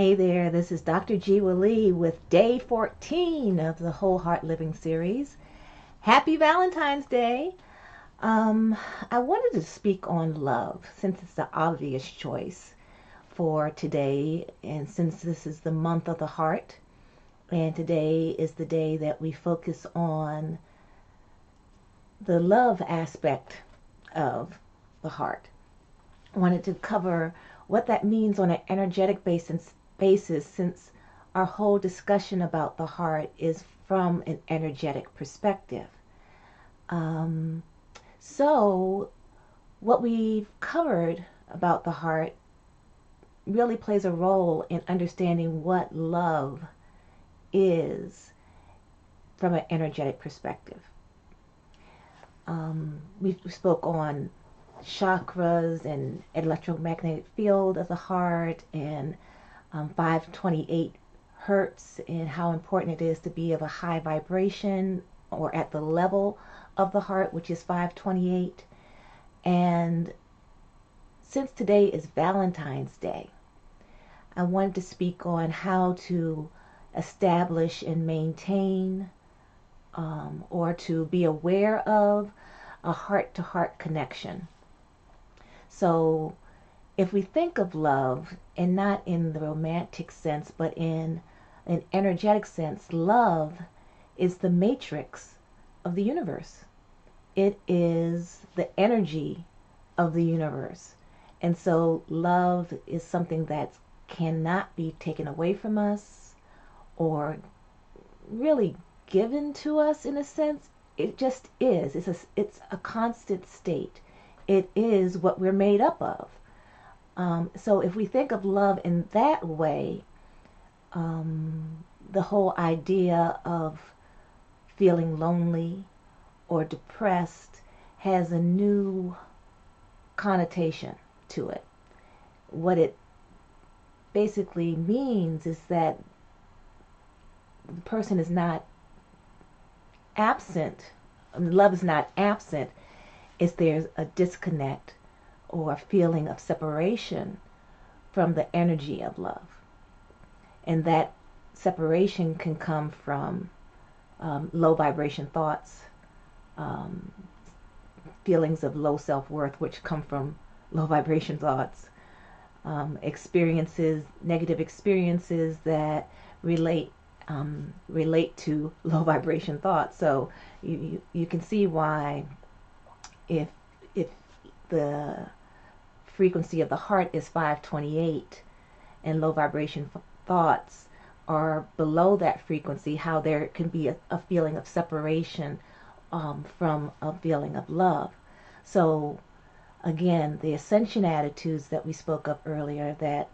Hey there, this is Dr. Jewa Lea with day 14 of the Whole Heart Living series. Happy Valentine's Day! I wanted to speak on love since it's the obvious choice for today, and since this is the month of the heart, and today is the day that we focus on the love aspect of the heart. I wanted to cover what that means on an energetic basis, since our whole discussion about the heart is from an energetic perspective. So what we've covered about the heart really plays a role in understanding what love is from an energetic perspective. We spoke on chakras and electromagnetic field of the heart and 528 hertz, and how important it is to be of a high vibration or at the level of the heart, which is 528. And since today is Valentine's Day, I wanted to speak on how to establish and maintain or to be aware of a heart-to-heart connection. So if we think of love, and not in the romantic sense, but in an energetic sense, love is the matrix of the universe. It is the energy of the universe. And so love is something that cannot be taken away from us or really given to us in a sense. It just is. It's a constant state. It is what we're made up of. So if we think of love in that way, the whole idea of feeling lonely or depressed has a new connotation to it. What it basically means is that the person is not absent. Love is not absent. It's there's a disconnect or a feeling of separation from the energy of love. And that separation can come from low vibration thoughts, feelings of low self-worth, which come from low vibration thoughts, negative experiences that relate to low vibration thoughts. So you can see why if the frequency of the heart is 528 and low vibration thoughts are below that frequency, how there can be a feeling of separation from a feeling of love. So again, the ascension attitudes that we spoke of earlier, that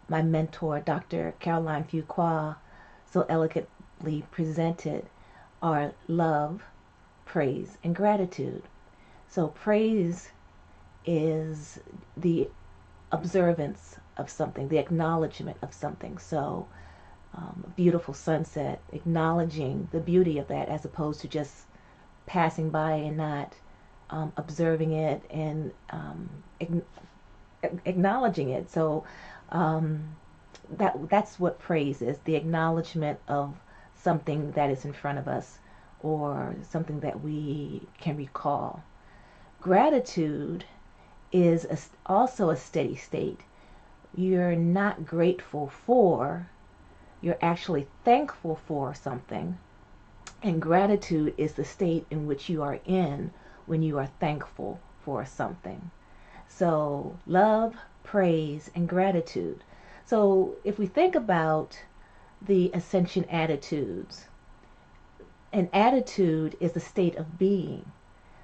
my mentor, Dr. Caroline Fuqua, so elegantly presented, are love, praise, and gratitude. So praise is the observance of something, the acknowledgement of something. So a beautiful sunset, acknowledging the beauty of that as opposed to just passing by and not observing it and acknowledging it. So that's what praise is, the acknowledgement of something that is in front of us or something that we can recall. Gratitude is also a steady state. You're not grateful for, you're actually thankful for something. And gratitude is the state in which you are in when you are thankful for something. So love, praise, and gratitude. So if we think about the ascension attitudes, an attitude is a state of being.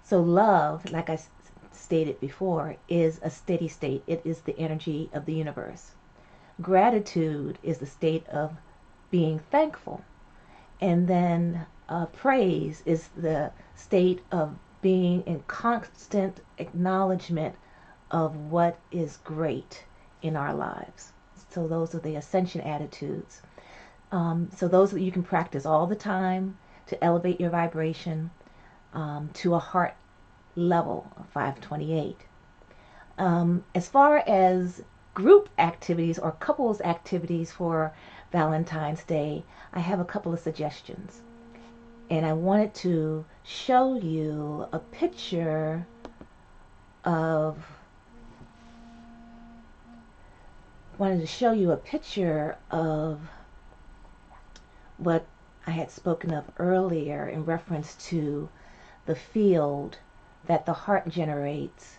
So love, like I stated before, is a steady state. It is the energy of the universe. Gratitude is the state of being thankful. And then praise is the state of being in constant acknowledgement of what is great in our lives. So those are the ascension attitudes. So those that you can practice all the time to elevate your vibration to a heart level of 528. As far as group activities or couples activities for Valentine's Day, I have a couple of suggestions. And I wanted to show you a picture of what I had spoken of earlier in reference to the field that the heart generates.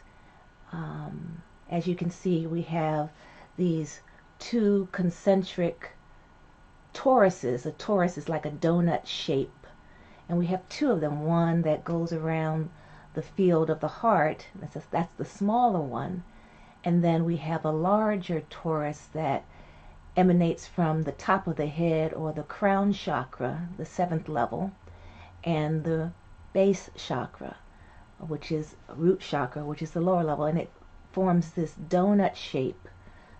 As you can see, we have these two concentric toruses. A torus is like a donut shape, and we have two of them. One that goes around the field of the heart, that's the smaller one, and then we have a larger torus that emanates from the top of the head, or the crown chakra, the 7th level, and the base chakra, which is root chakra, which is the lower level, and it forms this donut shape.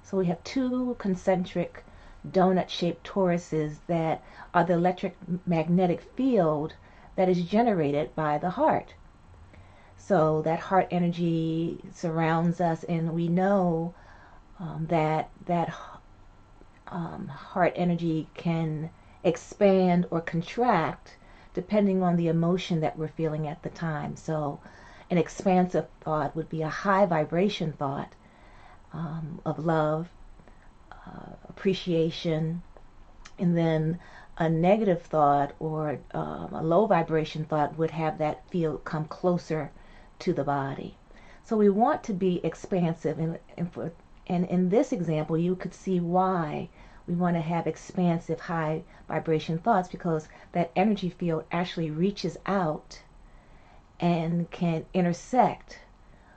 So we have two concentric donut-shaped toruses that are the electromagnetic field that is generated by the heart. So that heart energy surrounds us, and we know that heart energy can expand or contract depending on the emotion that we're feeling at the time. So an expansive thought would be a high vibration thought of love, appreciation, and then a negative thought or a low vibration thought would have that field come closer to the body. So we want to be expansive, and in this example you could see why we want to have expansive high vibration thoughts, because that energy field actually reaches out and can intersect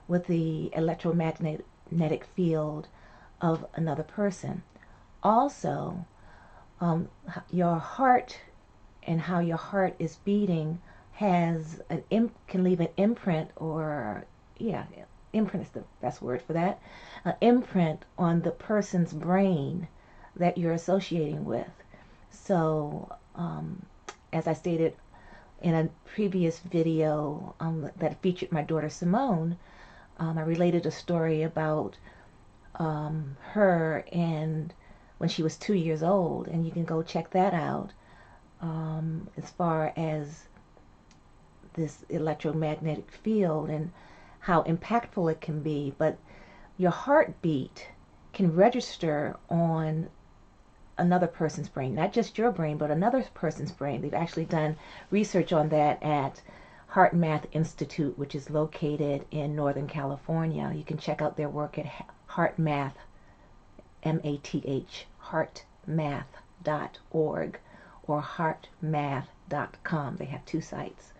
with the electromagnetic field of another person. Also, your heart and how your heart is beating can leave an imprint, or imprint is the best word for that, an imprint on the person's brain that you're associating with. So as I stated in a previous video that featured my daughter Simone, I related a story about her and when she was 2 years old, and you can go check that out, as far as this electromagnetic field and how impactful it can be. But your heartbeat can register on another person's brain, not just your brain, but another person's brain. They've actually done research on that at Heart Math Institute, which is located in Northern California. You can check out their work at Heart Math, M-A-T-H, heartmath.org or heartmath.com. They have two sites.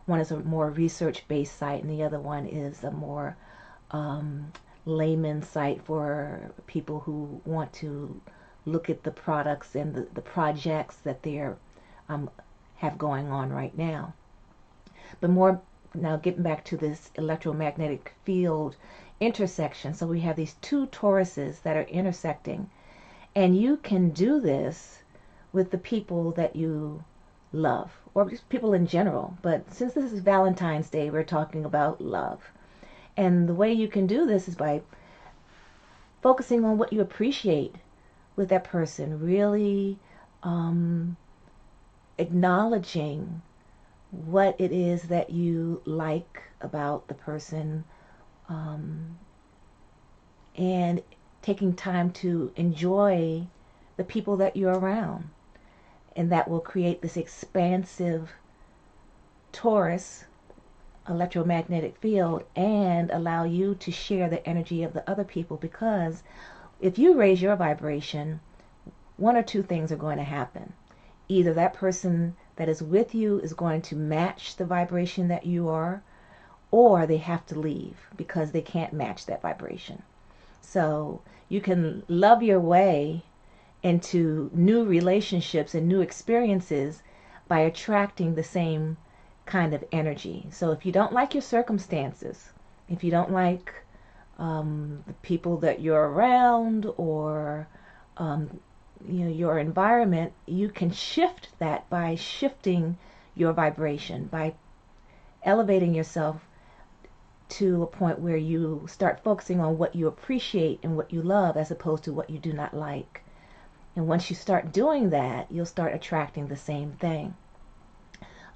One is a more research-based site, and the other one is a more layman site for people who want to look at the products and the projects that they're have going on right now. But more now, getting back to this electromagnetic field intersection. So we have these two toruses that are intersecting, and you can do this with the people that you love, or just people in general. But since this is Valentine's Day, we're talking about love. And the way you can do this is by focusing on what you appreciate with that person, really acknowledging what it is that you like about the person, and taking time to enjoy the people that you're around. And that will create this expansive torus electromagnetic field and allow you to share the energy of the other people, because if you raise your vibration, one or two things are going to happen. Either that person that is with you is going to match the vibration that you are, or they have to leave because they can't match that vibration. So you can love your way into new relationships and new experiences by attracting the same kind of energy. So if you don't like your circumstances, if you don't like the people that you're around, or your environment, you can shift that by shifting your vibration, by elevating yourself to a point where you start focusing on what you appreciate and what you love as opposed to what you do not like. And once you start doing that, you'll start attracting the same thing.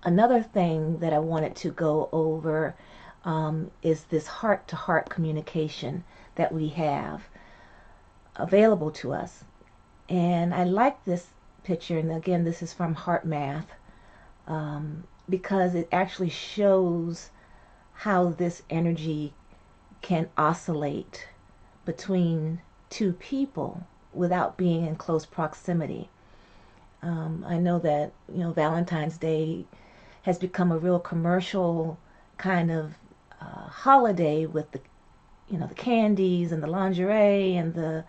Another thing that I wanted to go over is this heart-to-heart communication that we have available to us. And I like this picture, and again, this is from Heart Math, because it actually shows how this energy can oscillate between two people without being in close proximity. I know that Valentine's Day has become a real commercial kind of holiday with the candies and the lingerie and the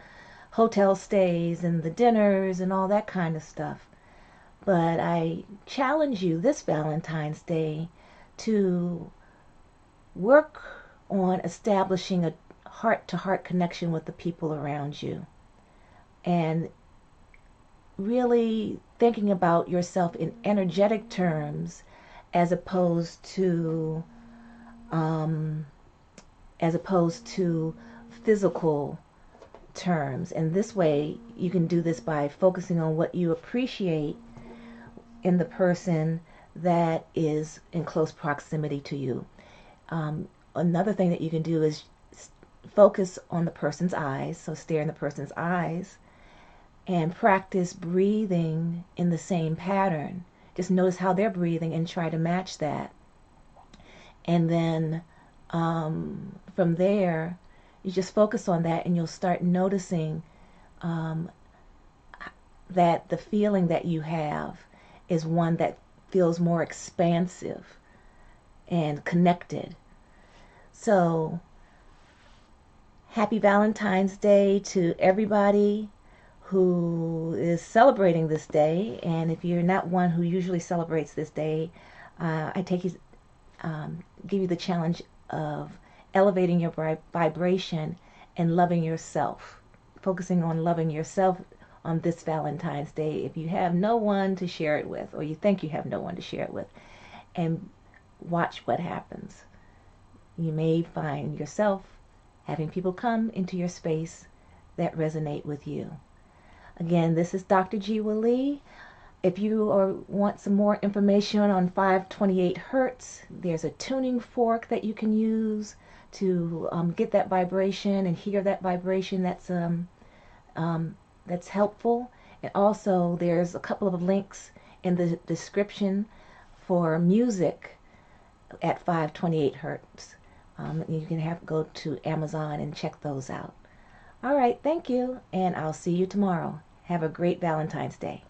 hotel stays and the dinners and all that kind of stuff. But I challenge you this Valentine's Day to work on establishing a heart-to-heart connection with the people around you, and really thinking about yourself in energetic terms as opposed to physical terms. And this way you can do this by focusing on what you appreciate in the person that is in close proximity to you. Another thing that you can do is focus on the person's eyes, so stare in the person's eyes and practice breathing in the same pattern. Just notice how they're breathing and try to match that. And then from there, you just focus on that, and you'll start noticing that the feeling that you have is one that feels more expansive and connected. So, happy Valentine's Day to everybody who is celebrating this day. And if you're not one who usually celebrates this day, I give you the challenge of elevating your vibration and loving yourself, focusing on loving yourself on this Valentine's Day if you have no one to share it with, or you think you have no one to share it with, and watch what happens. You may find yourself having people come into your space that resonate with you. Again, this is Dr. Jewa Lea. If you want some more information on 528 hertz, there's a tuning fork that you can use to get that vibration and hear that vibration. That's helpful. And also, there's a couple of links in the description for music at 528 hertz. You can go to Amazon and check those out. All right, thank you, and I'll see you tomorrow. Have a great Valentine's Day.